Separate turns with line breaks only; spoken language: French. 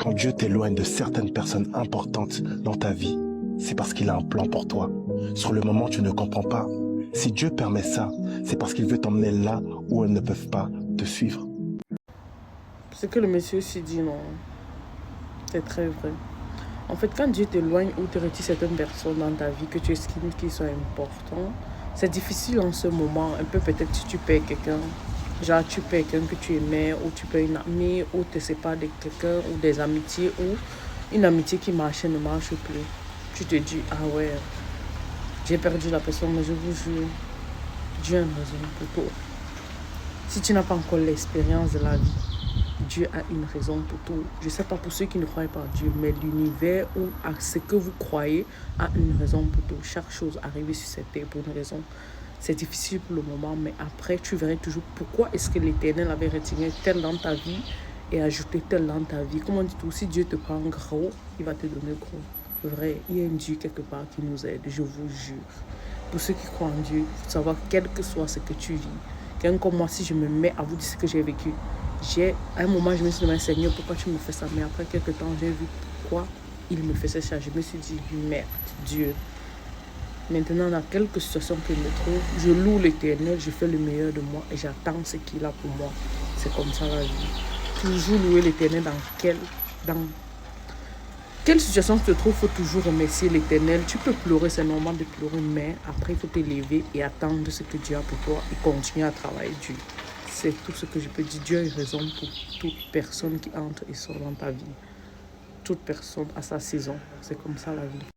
Quand Dieu t'éloigne de certaines personnes importantes dans ta vie, c'est parce qu'il a un plan pour toi. Sur le moment, tu ne comprends pas. Si Dieu permet ça, c'est parce qu'il veut t'emmener là où elles ne peuvent pas te suivre.
Ce que le monsieur s'est dit, non, c'est très vrai. En fait, quand Dieu t'éloigne ou te retire certaines personnes dans ta vie que tu estimes qu'ils sont importants, c'est difficile en ce moment. Un peu peut-être si tu perds quelqu'un, genre tu perds quelqu'un que tu aimais, ou tu perds une amie, ou te sépares de quelqu'un, ou des amitiés, ou une amitié qui marchait ne marche plus. Tu te dis, ah ouais, j'ai perdu la personne, mais je vous jure, Dieu a une raison pour tout. Si tu n'as pas encore l'expérience de la vie, Dieu a une raison pour tout. Je ne sais pas pour ceux qui ne croient pas en Dieu, mais l'univers ou à ce que vous croyez a une raison pour tout. Chaque chose arrive sur cette terre pour une raison. C'est difficile pour le moment, mais après, tu verras toujours pourquoi est-ce que l'Éternel avait retiré tel dans ta vie et ajouté tel dans ta vie. Comme on dit tout, si Dieu te prend gros, il va te donner gros. Vrai, il y a un Dieu quelque part qui nous aide, je vous jure. Pour ceux qui croient en Dieu, il faut savoir quel que soit ce que tu vis. Quelqu'un comme moi, si je me mets à vous dire ce que j'ai vécu, à un moment, je me suis dit, Seigneur, pourquoi tu me fais ça? Mais après quelques temps, j'ai vu pourquoi il me faisait ça. Je me suis dit, merde, Dieu. Maintenant, dans quelques situations que je me trouve, je loue l'Éternel, je fais le meilleur de moi et j'attends ce qu'il a pour moi. C'est comme ça la vie. Toujours louer l'Éternel dans quelle situation tu te trouves, il faut toujours remercier l'Éternel. Tu peux pleurer, c'est normal de pleurer, mais après, il faut t'élever et attendre ce que Dieu a pour toi et continuer à travailler Dieu. C'est tout ce que je peux dire. Dieu a raison pour toute personne qui entre et sort dans ta vie. Toute personne a sa saison. C'est comme ça la vie.